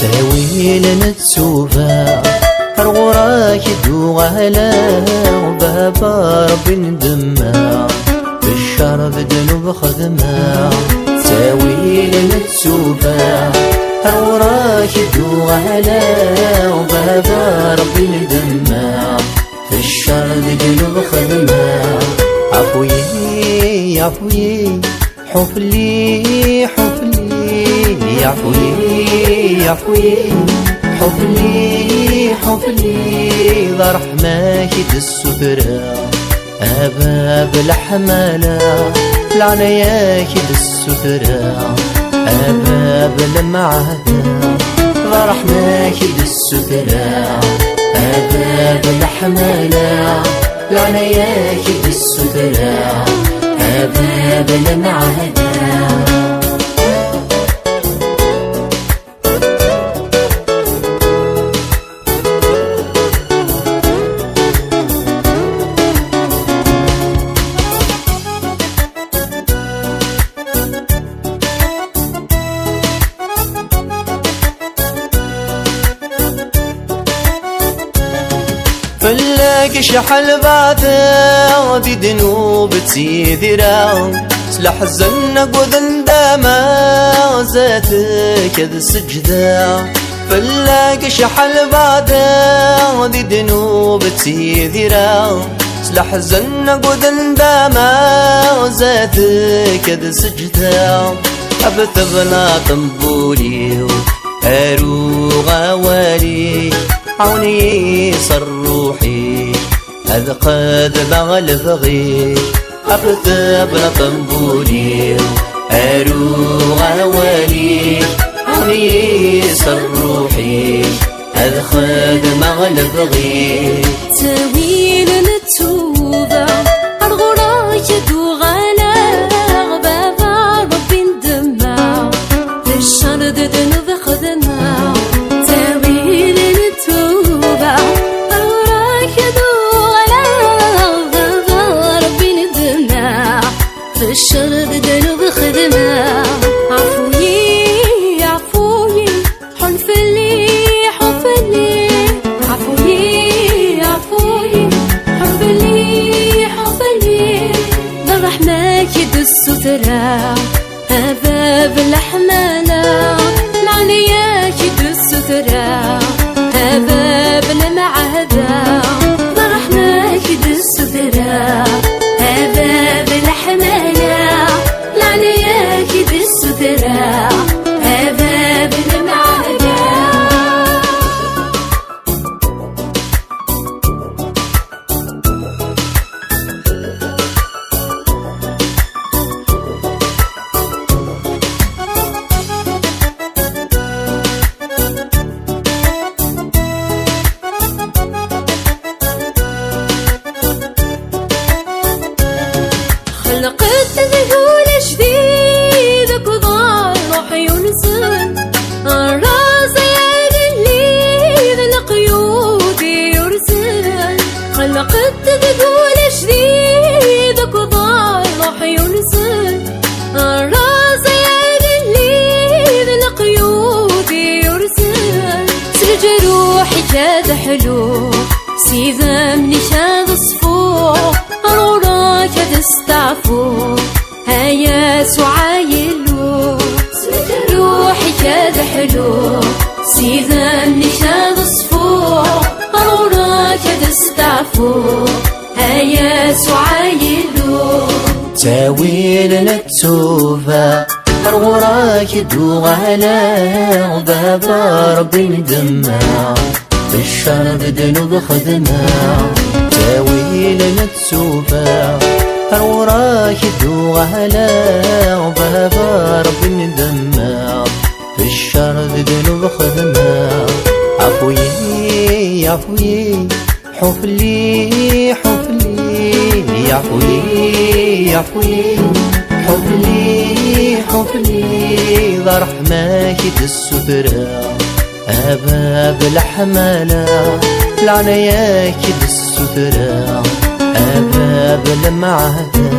ساوي لنا تسوفا الغراك دوغالا وبابا ربي ندمها بالشر بدنو بخدمها. ساوي لنا تسوفا الغراك دوغالا وبابا ربي ندمها بالشر بدنو بخدمها. عفوي عفوي حفلي حفلي عفوي عفوي حفلي حفلي ذا رحماك السترة أباب الحمالة العناياك السترة أباب المعهدة ذا رحماك السترة أباب الحمالة العناياك السترة أباب المعهدة. فلاك شحال بعدا دي دنوب تسيذرا سلاح الزنق وذن داما زاتك هذا السجدة. فلاك شحال بعدا دي دنوب تسيذرا سلاح الزنق وذن داما زاتك هذا السجدة. أبتغنا طنبولي أروغ والي عوني صر روحي هذا قد بغى الفغي. أبتبنا طنبولي أروغ والي عوني صر روحي هذا قد بغى الفغي. تاويل نتوبة الغراك دوغالا بابا ربي ندمها بالشر ذنوب خدمها. الشر بدنو بخدمها. عفوي عفوي حنفلي حنفلي عفوي عفوي حنفلي حنفلي ذا رحماك يد السترة أباب الحمالة العناياك يد السترة أباب المعهدة ذا رحماك يد السترة أباب الحمالة العناياك بالسترة أباب المعهدة. خلقت ذهول جديدك وضال روحي ونزل الراس اللي القيود يرسل. خلقت ذهول جديدك وضال روحي ونزل الراس اللي القيود يرسل. سجل روحي كاد حلو سيذا مني كاد صفوح أروراك تستعفو هيا سعايلو. سجل روحي كاد حلو سيذا مني كاد صفوح أروراك تستعفو هيا سعايلو. تاوي لنا تسوفا الغراك دوغالا وبابا ربي ندمها بالشر بدنو بخدمها. تاوي لنا تسوفا الغراك دوغالا وبابا ربي ندمها بالشر بدنو بخدمها. عفوي عفوي حفلي حفلي عفوي عفوي حفلي حفلي ذا رحماك السترة أباب الحمالة العناياك السترة أباب المعهدة.